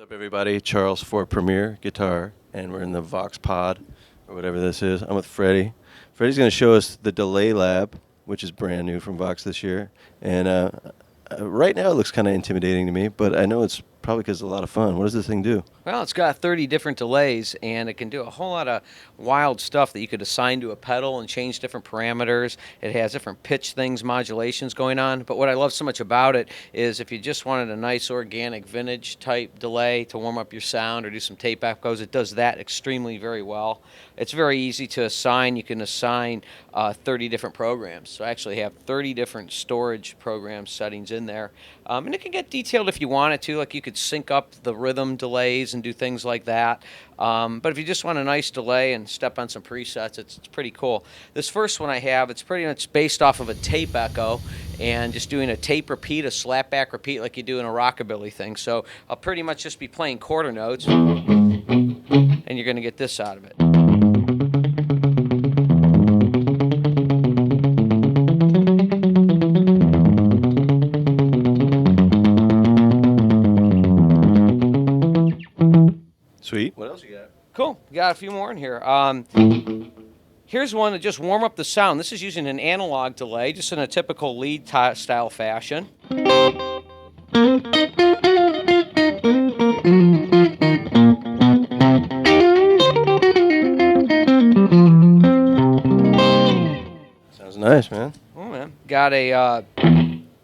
up, everybody? Charles for Premier Guitar, and we're in the Vox Pod, or whatever this is. I'm with Freddie. Freddie's going to show us the DelayLab, which is brand new from Vox this year. And right now it looks kind of intimidating to me, but I know it's probably because it's a lot of fun. What does this thing do? Well, it's got 30 different delays, and it can do a whole lot of wild stuff that you could assign to a pedal and change different parameters. It has different pitch things, modulations going on. But what I love so much about it is if you just wanted a nice organic vintage type delay to warm up your sound or do some tape echoes, it does that extremely very well. It's very easy to assign. You can assign 30 different programs. So I actually have 30 different storage program settings in there. And it can get detailed if you want it to, like you could sync up the rhythm delays and do things like that. But if you just want a nice delay and step on some presets, it's pretty cool. This first one I have, it's pretty much based off of a tape echo and just doing a tape repeat, a slapback repeat like you do in a rockabilly thing. So I'll pretty much just be playing quarter notes, and you're going to get this out of it. Sweet. What else you got? Cool. Got a few more in here. Here's one to just warm up the sound. This is using an analog delay, just in a typical lead style fashion. Sounds nice, man. Oh, man. Got a...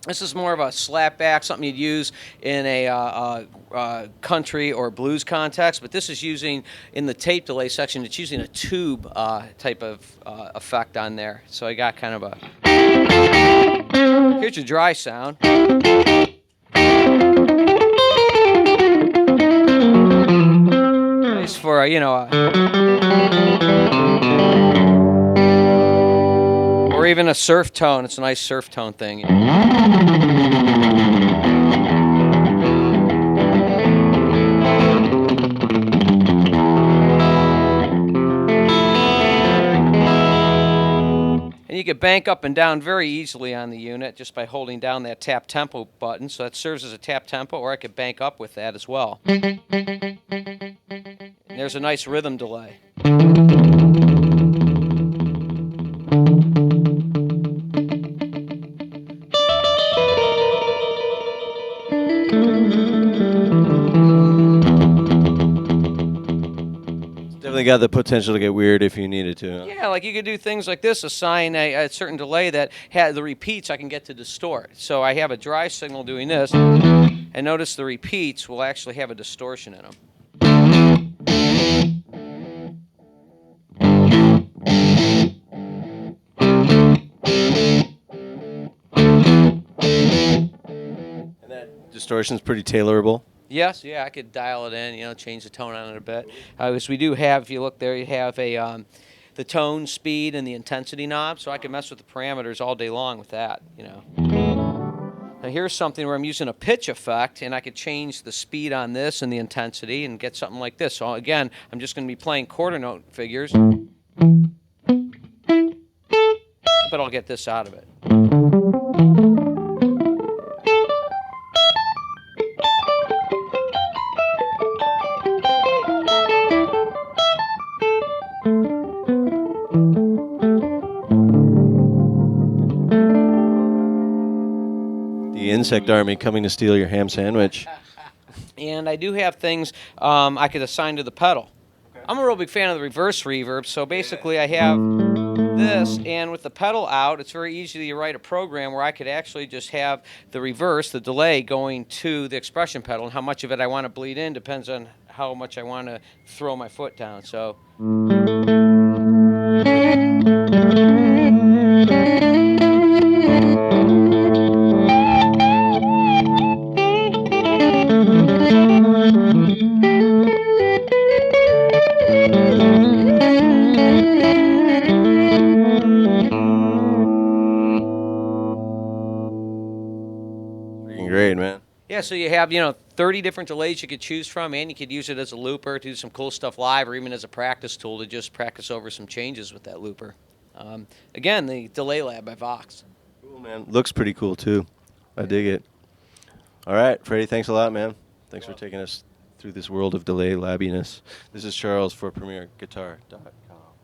This is more of a slapback, something you'd use in a country or blues context, but this is using, in the tape delay section, it's using a tube type of effect on there. So I got kind of a... Here's your dry sound. Nice for, you know, or even a surf tone. It's a nice surf tone thing. And you can bank up and down very easily on the unit just by holding down that tap tempo button. So that serves as a tap tempo, or I could bank up with that as well. And there's a nice rhythm delay. Definitely got the potential to get weird if you needed to. Huh? Yeah, like you could do things like this, assign a certain delay that had the repeats I can get to distort. So I have a dry signal doing this, and notice the repeats will actually have a distortion in them. And that distortion's pretty tailorable. Yes, yeah, I could dial it in, you know, change the tone on it a bit. Because we do have, if you look there, you have a the tone, speed, and the intensity knob, so I can mess with the parameters all day long with that, you know. Now here's something where I'm using a pitch effect, and I could change the speed on this and the intensity and get something like this. So again, I'm just going to be playing quarter note figures, but I'll get this out of it. The insect army coming to steal your ham sandwich. And I do have things I could assign to the pedal. Okay. I'm a real big fan of the reverse reverb, so basically I have this, and with the pedal out, it's very easy to write a program where I could actually just have the reverse, the delay, going to the expression pedal, and how much of it I want to bleed in depends on how much I want to throw my foot down. So. Great, man. Yeah, so you have, you know, 30 different delays you could choose from, and you could use it as a looper to do some cool stuff live, or even as a practice tool to just practice over some changes with that looper. Again, the DelayLab by Vox. Cool, man. Looks pretty cool, too. I dig it. All right, Freddie, thanks a lot, man. Thanks for taking us through through this world of delay labbiness. This is Charles for PremierGuitar.com.